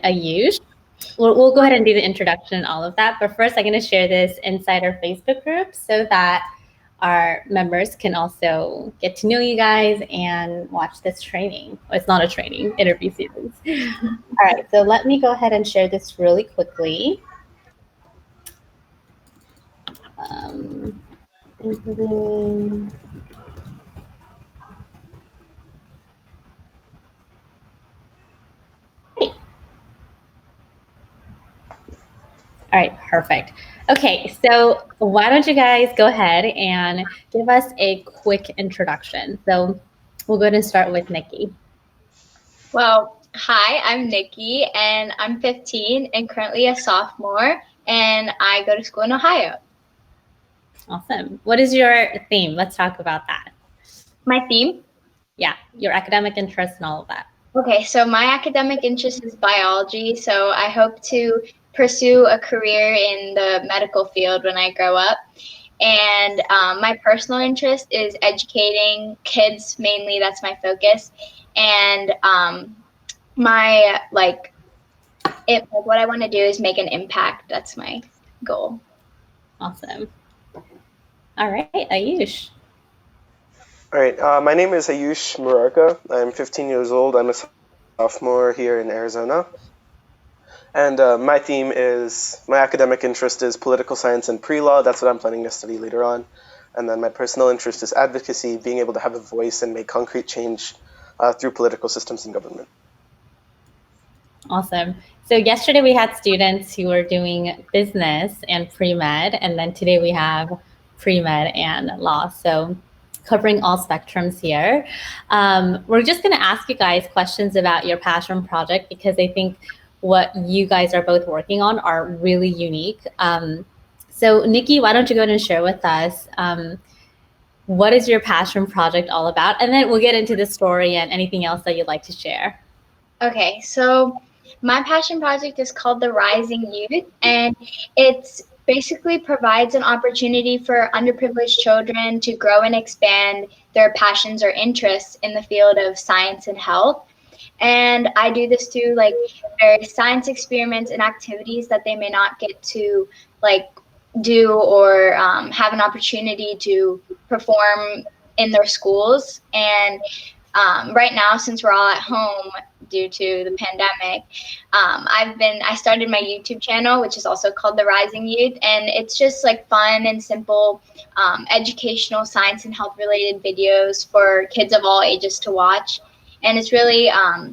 and Ayush. We'll go ahead and do the introduction and all of that. But first, I'm going to share this inside our Facebook group so that our members can also get to know you guys and watch this training. Well, it's not a training, interview series. All right, so let me go ahead and share this really quickly. All right, perfect. Okay, so why don't you guys go ahead and give us a quick introduction. So we'll go ahead and start with Nikki. Well, hi, I'm Nikki, and I'm 15 and currently a sophomore, and I go to school in Ohio. Awesome. What is your theme? Let's talk about that. My theme? Yeah, your academic interests and all of that. Okay, so my academic interest is biology, so I hope to pursue a career in the medical field when I grow up. And my personal interest is educating kids, mainly, that's my focus. And my, what I want to do is make an impact. That's my goal. Awesome. All right, Ayush. All right, my name is Ayush Murarka. I'm 15 years old. I'm a sophomore here in Arizona. And my academic interest is political science and pre-law. That's what I'm planning to study later on. And then my personal interest is advocacy, being able to have a voice and make concrete change through political systems and government. Awesome. So yesterday we had students who were doing business and pre-med, and then today we have pre-med and law. So covering all spectrums here. We're just going to ask you guys questions about your passion project because I think what you guys are both working on are really unique. So Nikki, why don't you go ahead and share with us what is your passion project all about? And then we'll get into the story and anything else that you'd like to share. Okay, so my passion project is called the Rising Youth, and it's basically provides an opportunity for underprivileged children to grow and expand their passions or interests in the field of science and health. And I do this through various science experiments and activities that they may not get to do or have an opportunity to perform in their schools. And right now, since we're all at home due to the pandemic, I started my YouTube channel, which is also called The Rising Youth, and it's just fun and simple educational science and health related videos for kids of all ages to watch. And it's really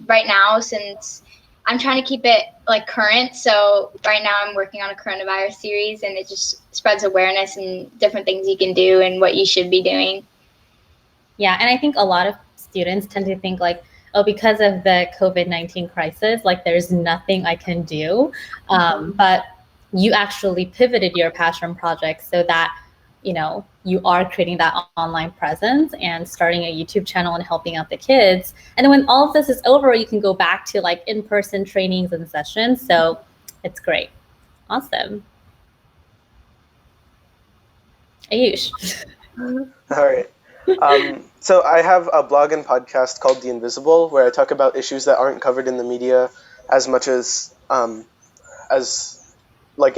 right now, since I'm trying to keep it current, so right now I'm working on a coronavirus series, and it just spreads awareness and different things you can do and what you should be doing. Yeah, and I think a lot of students tend to think oh, because of the COVID-19 crisis, there's nothing I can do. But you actually pivoted your passion project so that, you are creating that online presence and starting a YouTube channel and helping out the kids. And then when all of this is over, you can go back to in-person trainings and sessions. So it's great. Awesome. Ayush. All right. So I have a blog and podcast called The Invisible, where I talk about issues that aren't covered in the media as much as in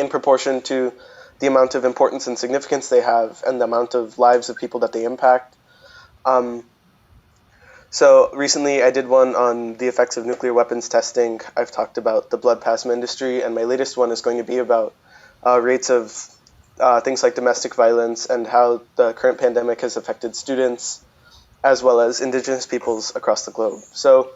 proportion to the amount of importance and significance they have and the amount of lives of people that they impact. So recently I did one on the effects of nuclear weapons testing. I've talked about the blood plasma industry, and my latest one is going to be about rates of things like domestic violence and how the current pandemic has affected students as well as Indigenous peoples across the globe. So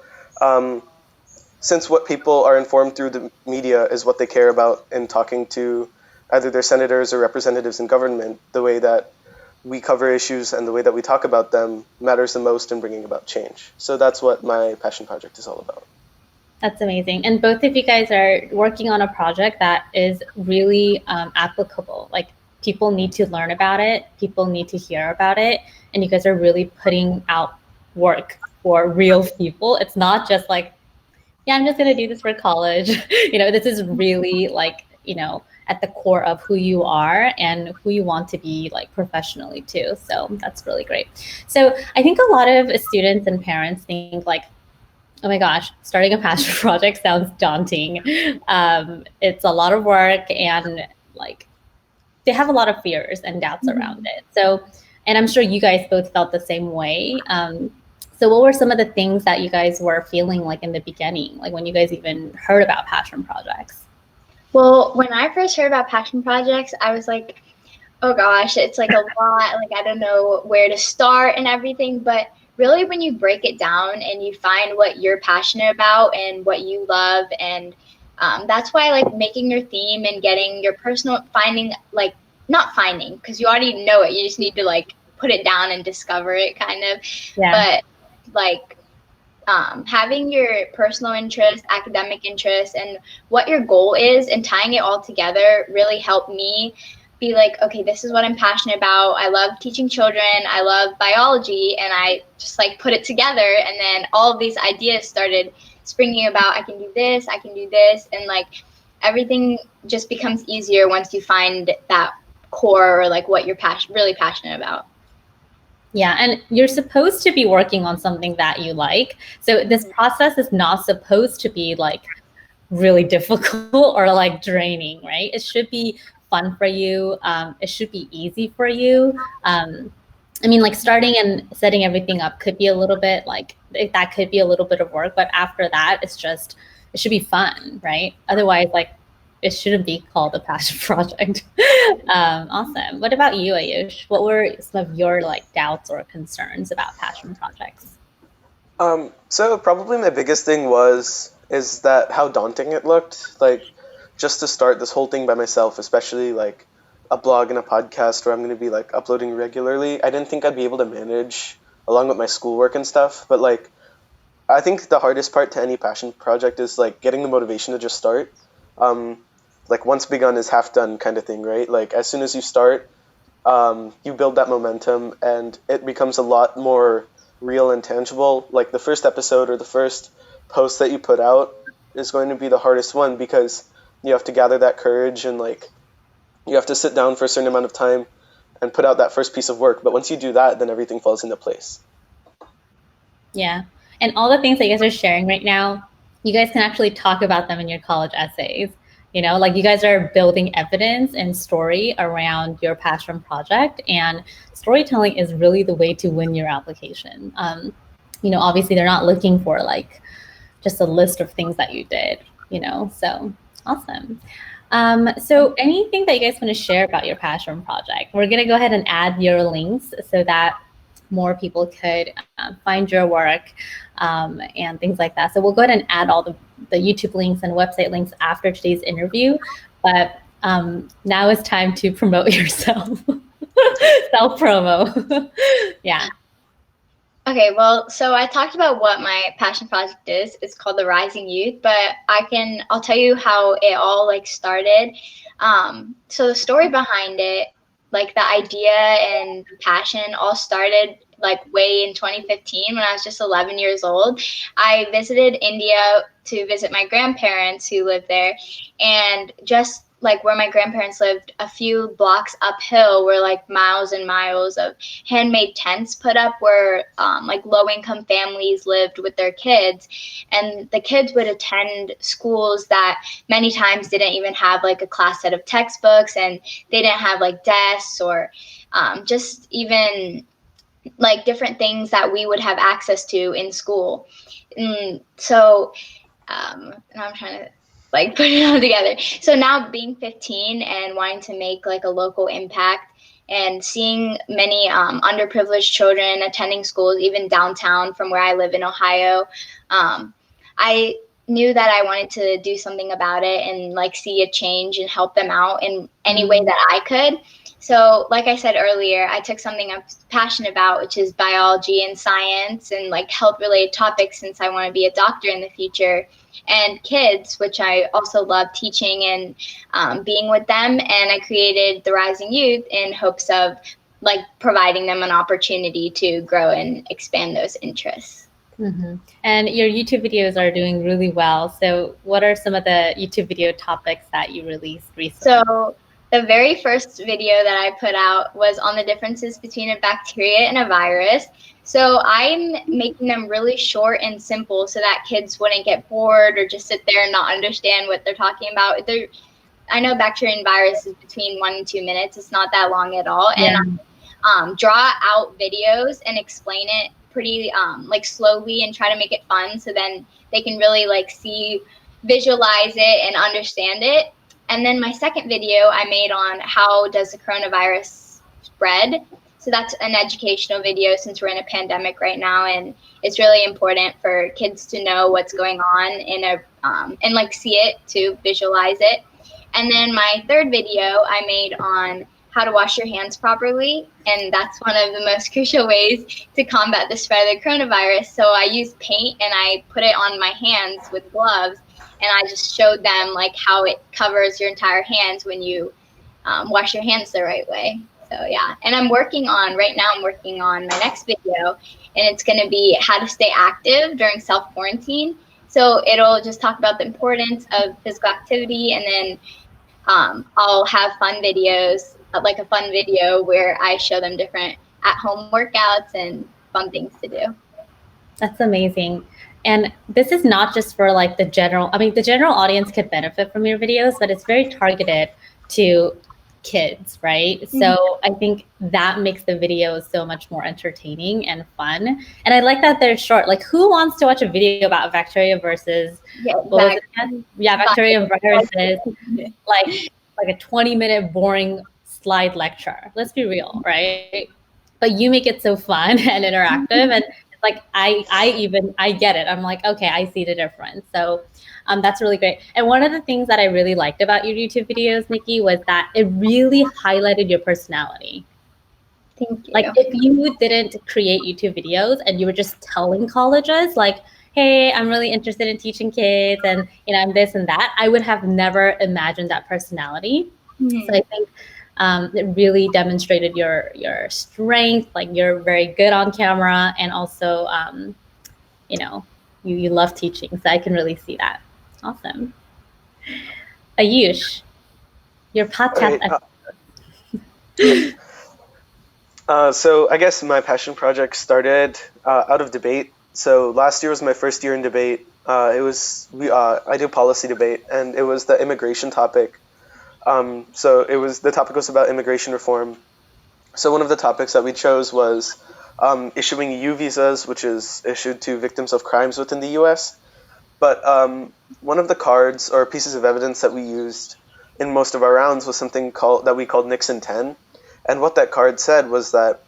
since what people are informed through the media is what they care about in talking to either their senators or representatives in government, the way that we cover issues and the way that we talk about them matters the most in bringing about change. So that's what my passion project is all about. That's amazing. And both of you guys are working on a project that is really applicable. People need to learn about it. People need to hear about it. And you guys are really putting out work for real people. It's not just yeah, I'm just going to do this for college. This is really at the core of who you are and who you want to be professionally too. So that's really great. So I think a lot of students and parents think Oh my gosh, starting a passion project sounds daunting. It's a lot of work, and like they have a lot of fears and doubts around it. So, and I'm sure you guys both felt the same way. So what were some of the things that you guys were feeling like in the beginning, like when you guys even heard about passion projects? Well, when I first heard about passion projects, I was like, oh gosh, it's like a lot. Like, I don't know where to start and everything. But really, when you break it down and you find what you're passionate about and what you love, and that's why, like, making your theme and getting your personal finding, like, not finding, because you already know it. You just need to, like, put it down and discover it, kind of. Yeah. But, like, having your personal interests, academic interests, and what your goal is, and tying it all together really helped me be like, okay, this is what I'm passionate about. I love teaching children. I love biology. And I just like put it together. And then all of these ideas started springing about, I can do this, I can do this. And like everything just becomes easier once you find that core, or like what you're really passionate about. Yeah, and you're supposed to be working on something that you like. So this process is not supposed to be like really difficult or like draining, right? It should be fun for you. It should be easy for you. I mean, like starting and setting everything up could be a little bit like that could be a little bit of work, but after that, it should be fun, right? Otherwise, like it shouldn't be called a passion project. Awesome. What about you, Ayush? What were some of your like doubts or concerns about passion projects? So probably my biggest thing is that how daunting it looked. Like just to start this whole thing by myself, especially like a blog and a podcast where I'm going to be like uploading regularly. I didn't think I'd be able to manage along with my schoolwork and stuff. But like I think the hardest part to any passion project is like getting the motivation to just start. Like once begun is half done kind of thing, right? Like as soon as you start, you build that momentum and it becomes a lot more real and tangible. Like the first episode or the first post that you put out is going to be the hardest one because you have to gather that courage and like you have to sit down for a certain amount of time and put out that first piece of work. But once you do that, then everything falls into place. Yeah. And all the things that you guys are sharing right now, you guys can actually talk about them in your college essays. You know, like you guys are building evidence and story around your passion project, and storytelling is really the way to win your application. You know, obviously they're not looking for like just a list of things that you did, you know, so awesome. So anything that you guys want to share about your passion project? We're going to go ahead and add your links so that more people could find your work and things like that. So we'll go ahead and add all the YouTube links and website links after today's interview. But now it's time to promote yourself. Self-promo. Yeah. Okay, well, so I talked about what my passion project is. It's called the Rising Youth, but I'll tell you how it all like started. So the story behind it, like the idea and passion all started like way in 2015 when I was just 11 years old. I visited India to visit my grandparents who lived there, and just like where my grandparents lived, a few blocks uphill were like miles and miles of handmade tents put up where like low-income families lived with their kids, and the kids would attend schools that many times didn't even have like a class set of textbooks, and they didn't have like desks or just even like different things that we would have access to in school. So now I'm trying to like put it all together. So now being 15 and wanting to make like a local impact and seeing many underprivileged children attending schools, even downtown from where I live in Ohio, I knew that I wanted to do something about it and like see a change and help them out in any way that I could. So like I said earlier, I took something I'm passionate about, which is biology and science and like health related topics, since I want to be a doctor in the future, and kids, which I also love teaching and being with them. And I created the Rising Youth in hopes of like providing them an opportunity to grow and expand those interests. Mm-hmm. And your YouTube videos are doing really well. So what are some of the YouTube video topics that you released recently? So the very first video that I put out was on the differences between a bacteria and a virus. So I'm making them really short and simple so that kids wouldn't get bored or just sit there and not understand what they're talking about. I know bacteria and virus is between 1 and 2 minutes. It's not that long at all. Yeah. And draw out videos and explain it pretty like slowly and try to make it fun so then they can really like visualize it and understand it. And then my second video I made on how does the coronavirus spread. So that's an educational video since we're in a pandemic right now, and it's really important for kids to know what's going on and like see it, to visualize it. And then my third video I made on how to wash your hands properly, and that's one of the most crucial ways to combat the spread of the coronavirus. So I used paint and I put it on my hands with gloves, and I just showed them like how it covers your entire hands when you wash your hands the right way. So yeah, and right now I'm working on my next video, and it's going to be how to stay active during self-quarantine. So it'll just talk about the importance of physical activity, and then I'll have fun videos, like a fun video where I show them different at-home workouts and fun things to do. That's amazing. And this is not just for like the general audience could benefit from your videos, but it's very targeted to kids, right? Mm-hmm. So I think that makes the videos so much more entertaining and fun. And I like that they're short. Like, who wants to watch a video about bacteria versus bacteria versus like a 20-minute boring slide lecture? Let's be real, right? But you make it so fun and interactive, and like I get it. I'm like, okay, I see the difference. So that's really great. And one of the things that I really liked about your YouTube videos, Nikki, was that it really highlighted your personality. Thank you. Like, if you didn't create YouTube videos and you were just telling colleges like, hey, I'm really interested in teaching kids and I'm this and that, I would have never imagined that personality. Mm-hmm. So I think it really demonstrated your strength. Like, you're very good on camera, and also you love teaching, so I can really see that. Awesome. Ayush, your podcast episode. So I guess my passion project started out of debate. So last year was my first year in debate. I do policy debate, and it was the immigration topic. So the topic was about immigration reform. So one of the topics that we chose was issuing U visas, which is issued to victims of crimes within the U.S. But one of the cards or pieces of evidence that we used in most of our rounds was something that we called Nixon 10. And what that card said was that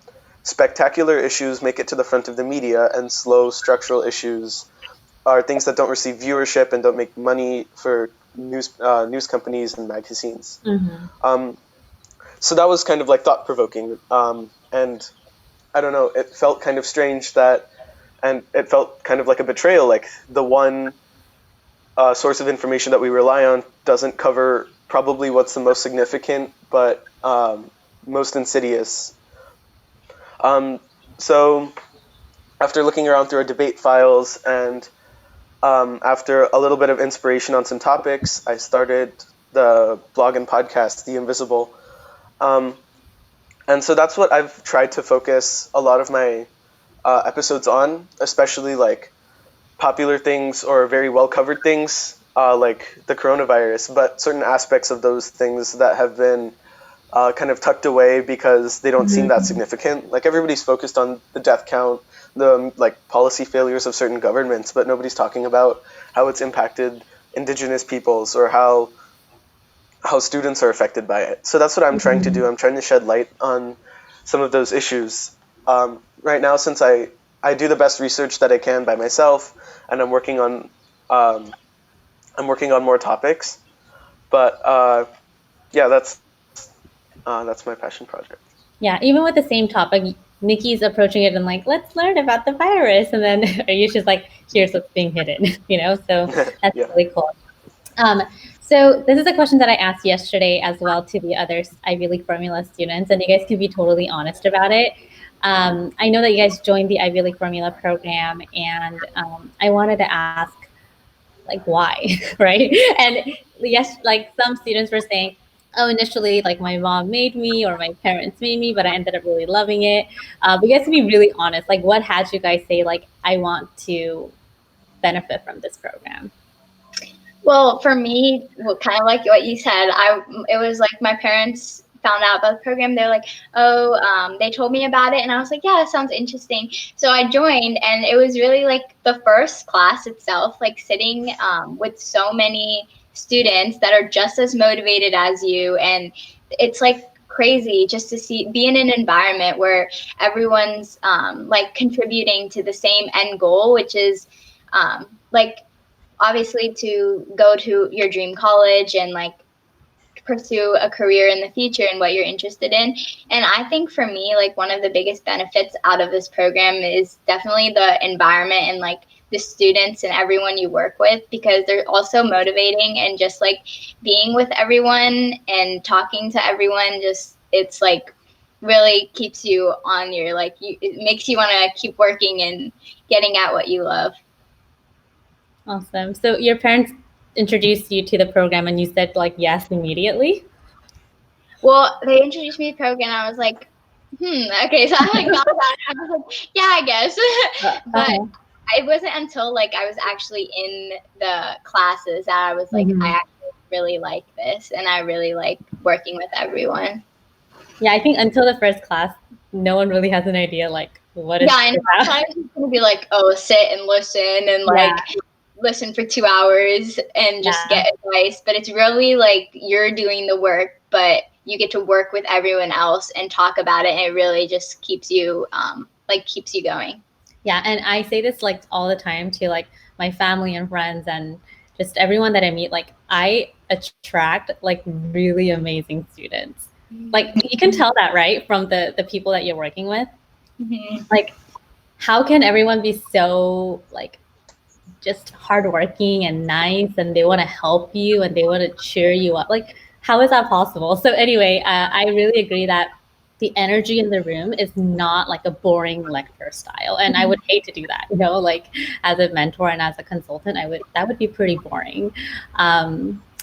spectacular issues make it to the front of the media, and slow structural issues are things that don't receive viewership and don't make money for news companies and magazines. Mm-hmm. So that was kind of like thought-provoking. And I don't know, it felt kind of strange and it felt kind of like a betrayal, like the one source of information that we rely on doesn't cover probably what's the most significant, but most insidious. So after looking around through our debate files and after a little bit of inspiration on some topics, I started the blog and podcast, The Invisible. And so that's what I've tried to focus a lot of my episodes on, especially like popular things or very well covered things like the coronavirus, but certain aspects of those things that have been kind of tucked away because they don't seem that significant. Like, everybody's focused on the death count, the policy failures of certain governments, but nobody's talking about how it's impacted indigenous peoples or how students are affected by it. So that's what I'm trying to do. I'm trying to shed light on some of those issues. Right now, since I do the best research that I can by myself, and I'm working on more topics. But that's my passion project. Yeah, even with the same topic, Nikki's approaching it and like, let's learn about the virus, and then Ayush is like, here's what's being hidden. So that's really cool. So this is a question that I asked yesterday as well to the other Ivy League Formula students, and you guys can be totally honest about it. I know that you guys joined the Ivy League Formula program, and I wanted to ask, like, why, right? And yes, like some students were saying, oh, initially, like my mom made me or my parents made me, but I ended up really loving it. But you guys, to be really honest, like what had you guys say, like, I want to benefit from this program? Well, for me, well, kind of like what you said, it was like my parents found out about the program. They're like, oh, they told me about it, and I was like, yeah, that sounds interesting. So I joined, and it was really like the first class itself, like sitting with so many students that are just as motivated as you, and it's like crazy just to be in an environment where everyone's like contributing to the same end goal, which is like obviously to go to your dream college and like pursue a career in the future and what you're interested in. And I think for me, like one of the biggest benefits out of this program is definitely the environment and like the students and everyone you work with, because they're also motivating, and just like being with everyone and talking to everyone, just it's like really keeps you on your like it makes you want to keep working and getting at what you love. Awesome. So your parents introduced you to the program and you said like yes immediately? Well, they introduced me to the program, and I was like, okay. So I like thought about it. I was like, yeah, I guess. But Uh-huh. it wasn't until like I was actually in the classes that I was like, I Mhm. actually really like this, and I really like working with everyone. Yeah, I think until the first class, no one really has an idea like what is Yeah, I know. I that. thought it was gonna be like, oh, sit and listen and Yeah, like listen for 2 hours and just yeah. get advice. But it's really like you're doing the work, but you get to work with everyone else and talk about it, and it really just keeps you like keeps you going. Yeah, and I say this like all the time to like my family and friends and just everyone that I meet. Like I attract like really amazing students. Like you can tell that, right, from the people that you're working with. Mm-hmm. Like how can everyone be so like just hardworking and nice, and they want to help you and they want to cheer you up? Like how is that possible? So anyway, I really agree that the energy in the room is not like a boring lecture style, and I would hate to do that, like as a mentor and as a consultant, that would be pretty boring.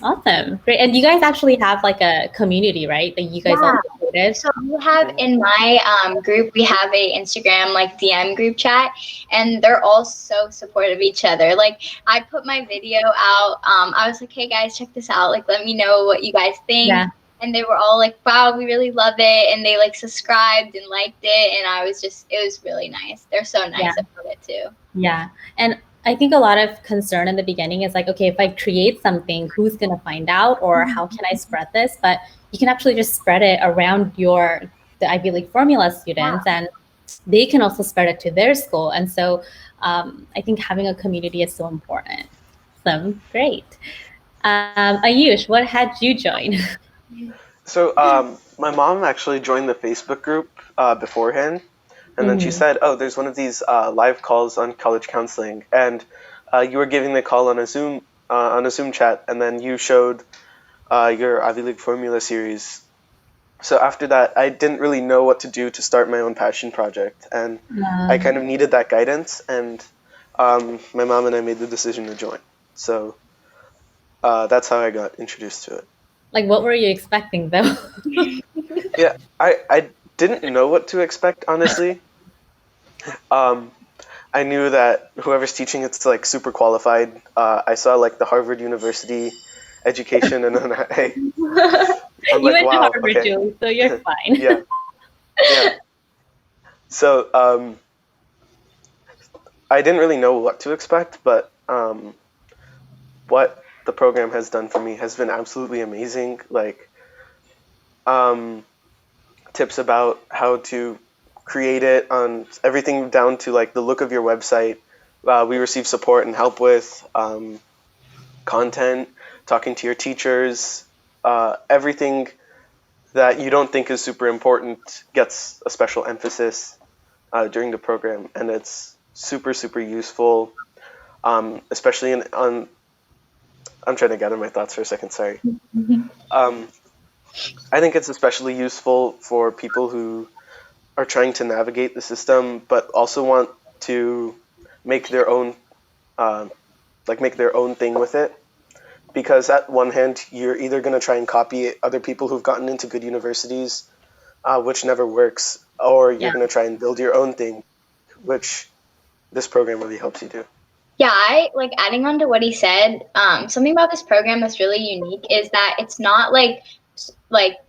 Awesome, great. And you guys actually have like a community, right, that you guys Yeah. also created? So we have in my group, we have a Instagram like DM group chat, and they're all so supportive of each other. Like I put my video out, I was like, hey guys, check this out. Like let me know what you guys think. Yeah. And they were all like, wow, we really love it. And they like subscribed and liked it. And it was really nice. They're so Yeah. nice about it too. Yeah. And I think a lot of concern in the beginning is like, okay, if I create something, who's going to find out, or how can I spread this? But you can actually just spread it around the Ivy League formula students, and they can also spread it to their school. And so I think having a community is so important. So great. Ayush, what had you join? So my mom actually joined the Facebook group beforehand, and then she Mhm. said, "Oh, there's one of these live calls on college counseling, and you were giving the call on a Zoom chat, and then you showed your Ivy League formula series." So after that, I didn't really know what to do to start my own passion project, and I kind of needed that guidance, and my mom and I made the decision to join. So that's how I got introduced to it. Like, what were you expecting though? Yeah, I didn't know what to expect, honestly. Um, I knew that whoever's teaching it's like super qualified. I saw like the Harvard University education, and then I'm You like, went to wow, Harvard, okay, Julie, so you're fine. yeah, yeah. So I didn't really know what to expect, but what the program has done for me has been absolutely amazing. Like um, tips about how to create it, on everything down to like the look of your website. We receive support and help with content, talking to your teachers, everything that you don't think is super important gets a special emphasis during the program, and it's super super useful, especially on. I'm trying to gather my thoughts for a second. Sorry. Um, I think it's especially useful for people who are trying to navigate the system, but also want to make their own, uh, make their own thing with it. because at one hand, you're either going to try and copy other people who've gotten into good universities, which never works, or you're Yeah. going to try and build your own thing, which this program really helps you do. Yeah, I like adding on to what he said. Something about this program that's really unique is that it's not like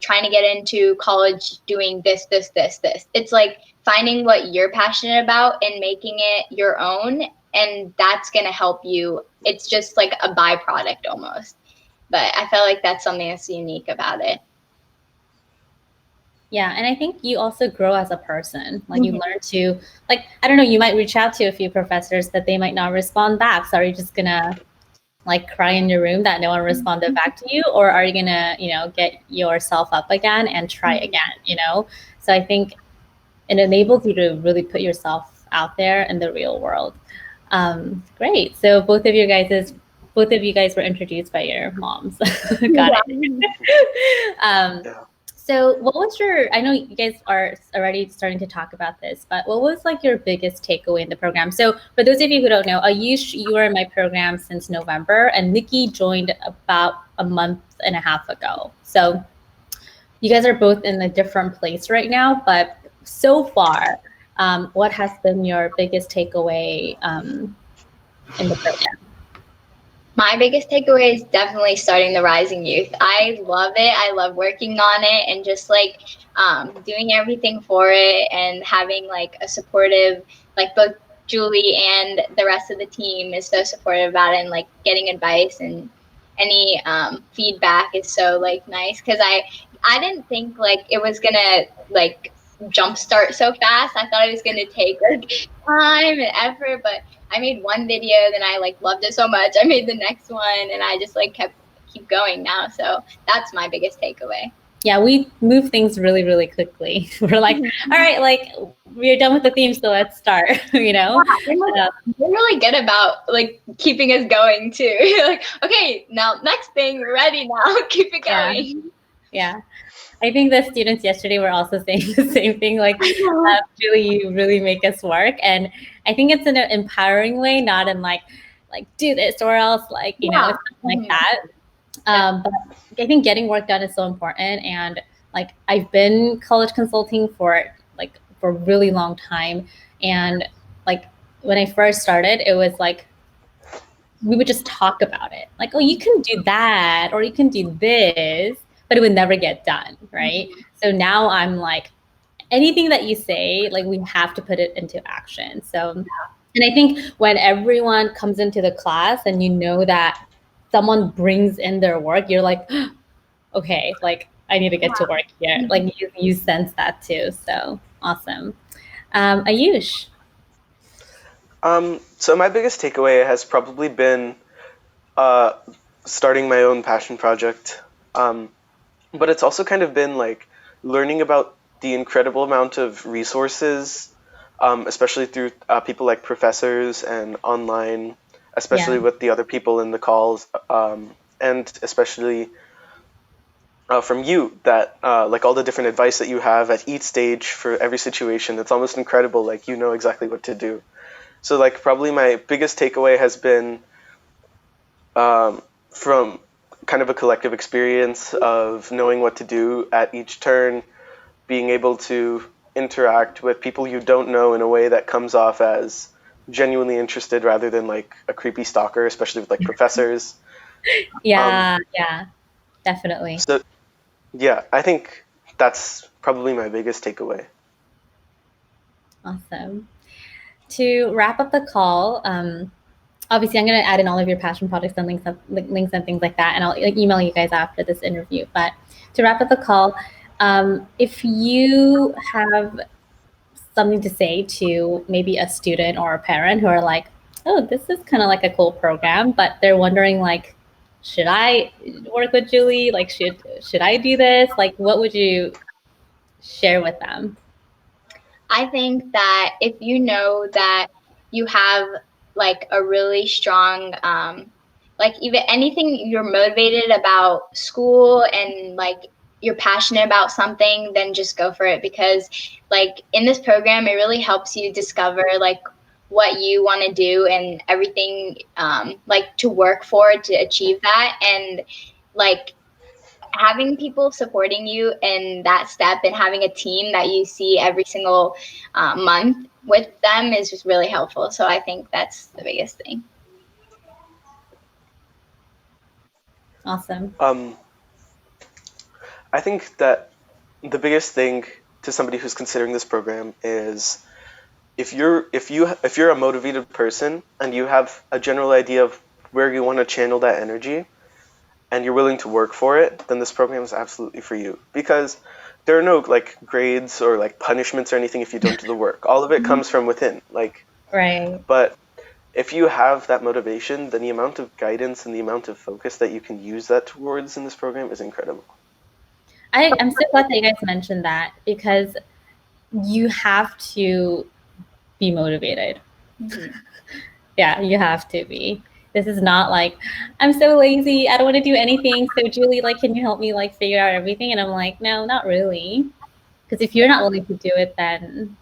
trying to get into college doing this. It's like finding what you're passionate about and making it your own, and that's gonna help you. It's just like a byproduct almost. But I feel like that's something that's unique about it. Yeah, and I think you also grow as a person. Like you learn to, like, I don't know, you might reach out to a few professors that they might not respond back. So are you just gonna like cry in your room that no one responded back to you? Or are you gonna, get yourself up again and try again, So I think it enables you to really put yourself out there in the real world. Great. So both of you guys were introduced by your moms. Got it. Yeah. So what was I know you guys are already starting to talk about this, but what was like your biggest takeaway in the program? So for those of you who don't know, Ayush, you were in my program since November, and Nikki joined about a month and a half ago. So you guys are both in a different place right now, but so far, what has been your biggest takeaway in the program? My biggest takeaway is definitely starting the Rising Youth. I love it. I love working on it and just like doing everything for it and having like a supportive, like both Julie and the rest of the team is so supportive about it, and like getting advice and any feedback is so like nice, because I didn't think like it was gonna like jumpstart so fast. I thought it was gonna take like time and effort, but I made one video, then I like loved it so much. I made the next one, and I just like keep going now. So that's my biggest takeaway. Yeah, we move things really, really quickly. We're like, all right, like we're done with the theme, so let's start. Yeah, they're really good about like keeping us going too. Like, okay, now next thing, we're ready now. Keep it going. Yeah. I think the students yesterday were also saying the same thing, like, Julie, you really make us work. And I think it's in an empowering way, not in like do this or else, like, it's not like that. But I think getting work done is so important. And like, I've been college consulting for a really long time. And like, when I first started, it was like, we would just talk about it. Like, oh, you can do that, or you can do this, but it would never get done, right? So now I'm like, anything that you say, like we have to put it into action. So, and I think when everyone comes into the class and you know that someone brings in their work, you're like, okay, like I need to get to work here. Like you sense that too. So awesome. Ayush. So my biggest takeaway has probably been starting my own passion project. But it's also kind of been like learning about the incredible amount of resources, especially through people like professors and online, especially with the other people in the calls, and especially from you, that like all the different advice that you have at each stage for every situation. It's almost incredible, like you know exactly what to do. So like probably my biggest takeaway has been from kind of a collective experience of knowing what to do at each turn, being able to interact with people you don't know in a way that comes off as genuinely interested rather than like a creepy stalker, especially with like professors. Yeah, definitely. So yeah, I think that's probably my biggest takeaway. Awesome. To wrap up the call, obviously I'm going to add in all of your passion projects and links and things like that, and I'll email you guys after this interview. But to wrap up the call, if you have something to say to maybe a student or a parent who are like, oh, this is kind of like a cool program, but they're wondering like, should I work with Julie? Like, should I do this? Like, what would you share with them? I think that if you know that you have like a really strong, like even anything you're motivated about school and like you're passionate about something, then just go for it, because like in this program, it really helps you discover like what you want to do and everything, like to work for to achieve that. And like having people supporting you in that step and having a team that you see every single month with them is just really helpful. So I think that's the biggest thing. Awesome. I think that the biggest thing to somebody who's considering this program is if you're a motivated person and you have a general idea of where you want to channel that energy and you're willing to work for it, then this program is absolutely for you, because there are no like grades or like punishments or anything if you don't do the work. All of it comes from within, like, Right. but if you have that motivation, then the amount of guidance and the amount of focus that you can use that towards in this program is incredible. I'm so glad that you guys mentioned that, because you have to be motivated. Yeah, you have to be. This is not like, I'm so lazy, I don't want to do anything, so Julie, like, can you help me like figure out everything? And I'm like, no, not really. Because if you're not willing to do it, then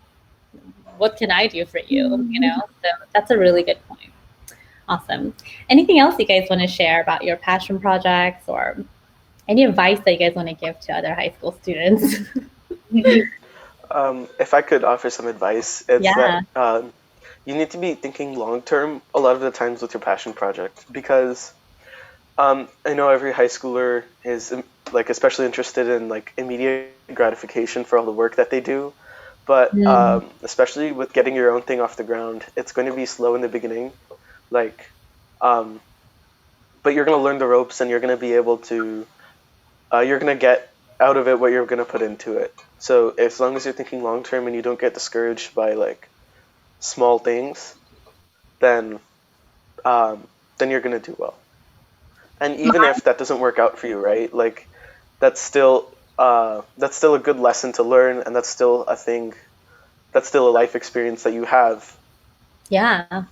what can I do for you? You know, so that's a really good point. Awesome. Anything else you guys want to share about your passion projects, or any advice that you guys want to give to other high school students? If I could offer some advice, it's that you need to be thinking long term a lot of the times with your passion project, because I know every high schooler is like especially interested in like immediate gratification for all the work that they do, but especially with getting your own thing off the ground, it's going to be slow in the beginning, like, but you're going to learn the ropes and you're going to be able to, you're going to get out of it what you're going to put into it. So as long as you're thinking long term and you don't get discouraged by like small things, then you're going to do well. And even if that doesn't work out for you, right? Like that's still a good lesson to learn, and that's still a thing. That's still a life experience that you have. Yeah.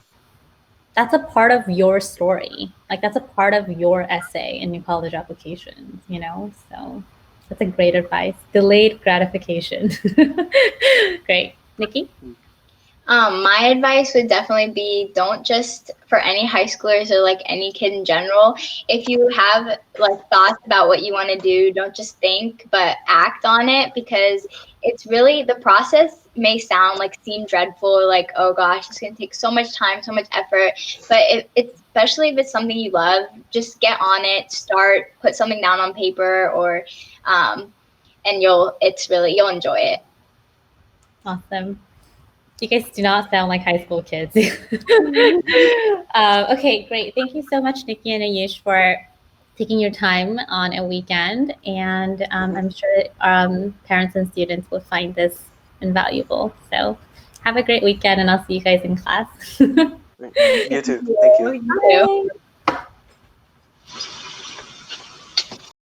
That's a part of your story. Like that's a part of your essay in your college applications, you know? So that's a great advice. Delayed gratification. Great. Nikki? My advice would definitely be, don't just, for any high schoolers or like any kid in general, if you have like thoughts about what you want to do, don't just think, but act on it, because it's really, the process may seem dreadful, like, oh gosh, it's going to take so much time, so much effort, but especially if it's something you love, just get on it, start, put something down on paper, or and you'll enjoy it. Awesome. You guys do not sound like high school kids. Okay, great. Thank you so much, Nikki and Ayush, for taking your time on a weekend. And I'm sure parents and students will find this invaluable. So have a great weekend, and I'll see you guys in class. You too. Thank you. Bye.